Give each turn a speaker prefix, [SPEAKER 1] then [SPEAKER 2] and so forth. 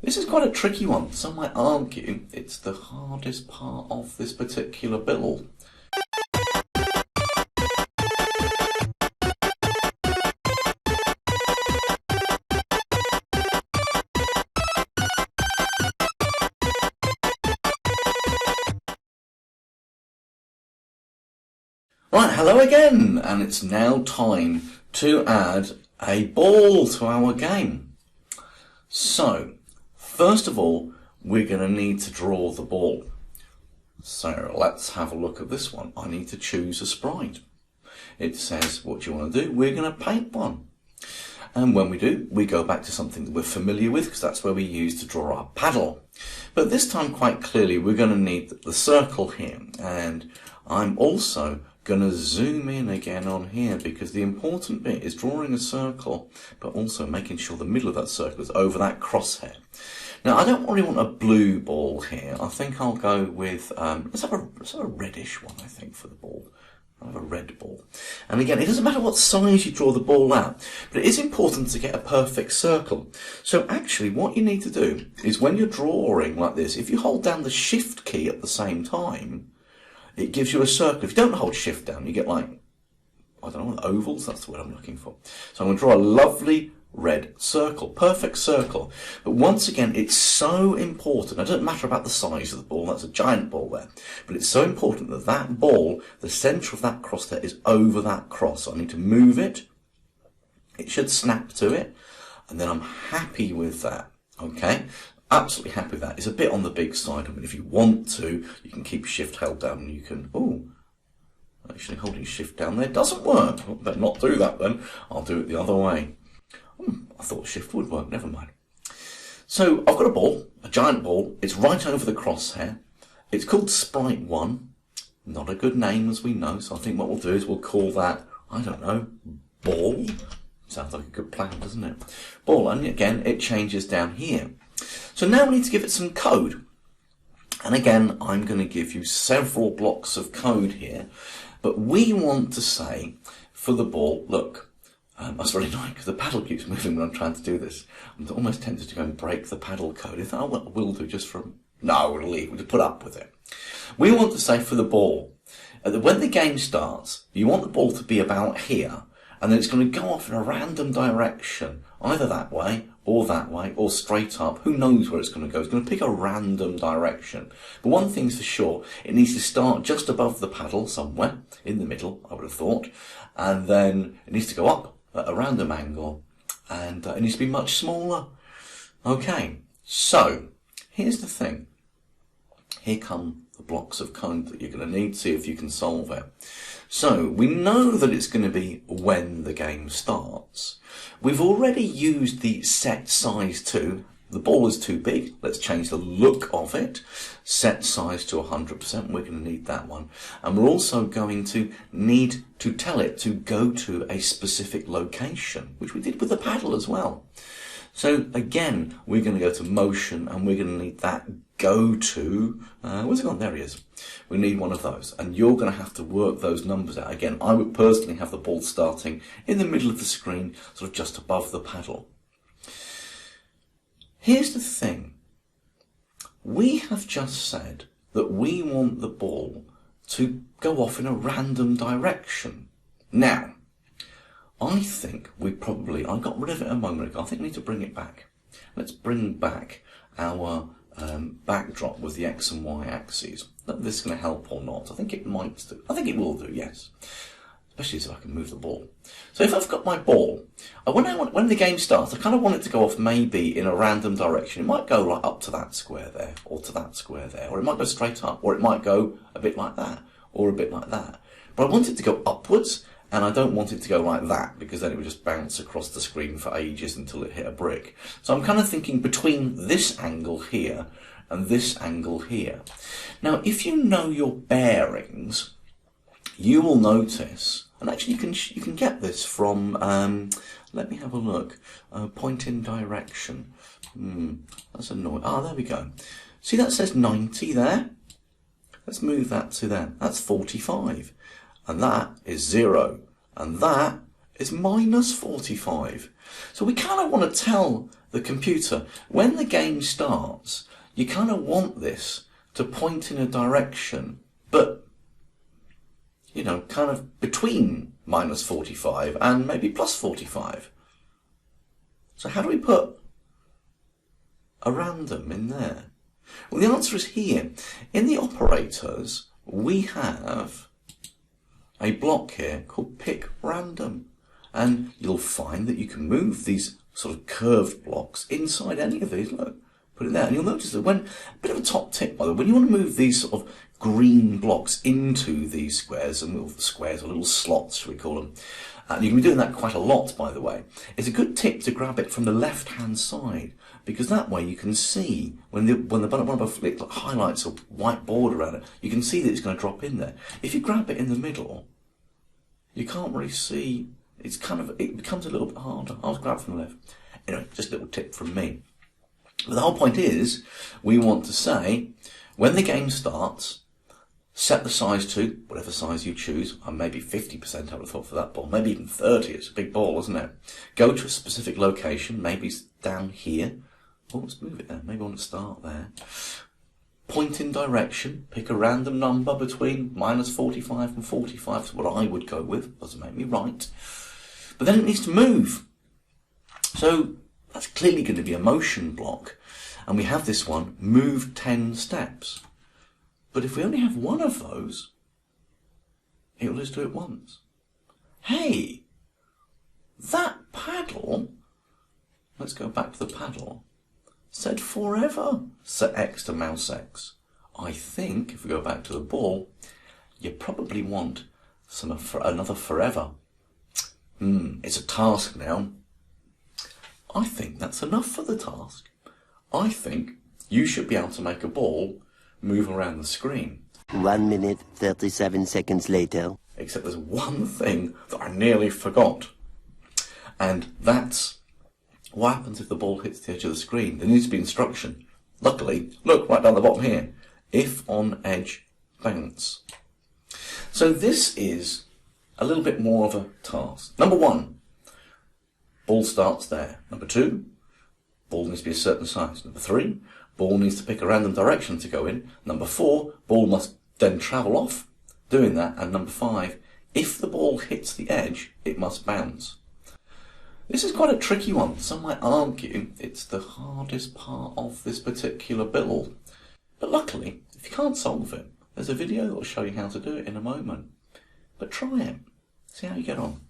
[SPEAKER 1] This is quite a tricky one. Some might argue it's the hardest part of this particular build. Right, hello again, and it's now time to add a ball to our game. So, first of all, we're going to need to draw the ball. So let's have a look at this one. I need to choose a sprite. It says, what do you want to do? We're going to paint one. And when we do, we go back to something that we're familiar with, because that's where we use to draw our paddle. But this time, quite clearly, we're going to need the circle here. And I'm also going to zoom in again on here, because the important bit is drawing a circle, but also making sure the middle of that circle is over that crosshair. Now, I don't really want a blue ball here. I think I'll go with, let's have a reddish one, I think, for the ball. I'll have a red ball. And again, it doesn't matter what size you draw the ball out, but it is important to get a perfect circle. So actually, what you need to do is when you're drawing like this, if you hold down the Shift key at the same time, it gives you a circle. If you don't hold Shift down, you get like, I don't know, ovals. That's the word I'm looking for. So I'm going to draw a lovely red circle, perfect circle. But once again, it's so important. It doesn't matter about the size of the ball. That's a giant ball there. But it's so important that that ball, the centre of that cross there, is over that cross. So I need to move it. It should snap to it. And then I'm happy with that. Okay? Absolutely happy with that. It's a bit on the big side. I mean, if you want to, you can keep Shift held down and you can, actually holding Shift down there doesn't work. Well, better not do that then. I'll do it the other way. I thought Shift would work, never mind. So I've got a ball, a giant ball. It's right over the crosshair. It's called Sprite 1. Not a good name, as we know. So I think what we'll do is we'll call that, I don't know, Ball. Sounds like a good plan, doesn't it? Ball, and again, it changes down here. So now we need to give it some code. And again, I'm going to give you several blocks of code here. But we want to say, for the ball, look, that's really annoying because the paddle keeps moving when I'm trying to do this. I'm almost tempted to go and break the paddle code. If I will do just from, no, we'll leave, we'll just put up with it. We want to say for the ball, when the game starts, you want the ball to be about here, and then it's going to go off in a random direction, either that way, or straight up. Who knows where it's going to go? It's going to pick a random direction. But one thing's for sure, it needs to start just above the paddle somewhere, in the middle, I would have thought, and then it needs to go up at a random angle, and it needs to be much smaller. Okay, so here's the thing. Here come the blocks of code that you're going to need to see if you can solve it. So we know that it's going to be when the game starts. We've already used the set size to. The ball is too big. Let's change the look of it. Set size to 100%. We're going to need that one. And we're also going to need to tell it to go to a specific location, which we did with the paddle as well. So again, we're going to go to motion and we're going to need that go to, where's it gone? There it is. We need one of those. And you're going to have to work those numbers out. Again, I would personally have the ball starting in the middle of the screen, sort of just above the paddle. Here's the thing. We have just said that we want the ball to go off in a random direction. Now, I think I got rid of it a moment ago. I think we need to bring it back. Let's bring back our backdrop with the X and Y axes. Is this going to help or not? I think it might do. I think it will do, yes. Especially so I can move the ball. So if I've got my ball, when the game starts, I kind of want it to go off maybe in a random direction. It might go like up to that square there, or to that square there, or it might go straight up, or it might go a bit like that, or a bit like that. But I want it to go upwards, and I don't want it to go like that, because then it would just bounce across the screen for ages until it hit a brick. So I'm kind of thinking between this angle here and this angle here. Now, if you know your bearings, you will notice, and actually you can get this from, let me have a look, point in direction. That's annoying. There we go. See, that says 90 there? Let's move that to there. That's 45. And that is 0. And that is minus 45. So we kind of want to tell the computer, when the game starts, you kind of want this to point in a direction, but, you know, kind of between minus 45 and maybe plus 45. So how do we put a random in there? Well, the answer is here. In the operators, we have a block here called pick random. And you'll find that you can move these sort of curved blocks inside any of these. Look, put it there. And you'll notice that when, a bit of a top tip by the way, when you want to move these sort of green blocks into these squares, and the squares are little slots, shall we call them, and you can be doing that quite a lot, by the way, it's a good tip to grab it from the left-hand side, because that way you can see, when the one above it highlights a white border around it, you can see that it's going to drop in there. If you grab it in the middle, you can't really see. It becomes a little bit harder. I'll grab from the left. Anyway, just a little tip from me. But the whole point is, we want to say, when the game starts, set the size to whatever size you choose. Maybe 50% I would have thought for that ball. Maybe even 30. It's a big ball, isn't it? Go to a specific location. Maybe it's down here. Oh, let's move it there. Maybe I want to start there. Point in direction. Pick a random number between minus 45 and 45. Is what I would go with. Doesn't make me right. But then it needs to move. So that's clearly going to be a motion block. And we have this one, move 10 steps. But if we only have one of those, it will just do it once. Hey, that paddle, let's go back to the paddle, said forever, set X to mouse X. I think, if we go back to the ball, you probably want another forever. It's a task now. I think that's enough for the task. I think you should be able to make a ball move around the screen.
[SPEAKER 2] 1 minute, 37 seconds later.
[SPEAKER 1] Except there's one thing that I nearly forgot. And that's what happens if the ball hits the edge of the screen. There needs to be instruction. Luckily, look, right down the bottom here. If on edge, bounce. So this is a little bit more of a task. Number 1, ball starts there. Number 2, ball needs to be a certain size. Number 3, ball needs to pick a random direction to go in. Number 4, ball must then travel off doing that. And number 5, if the ball hits the edge, it must bounce. This is quite a tricky one. Some might argue it's the hardest part of this particular build. But luckily, if you can't solve it, there's a video that will show you how to do it in a moment. But try it. See how you get on.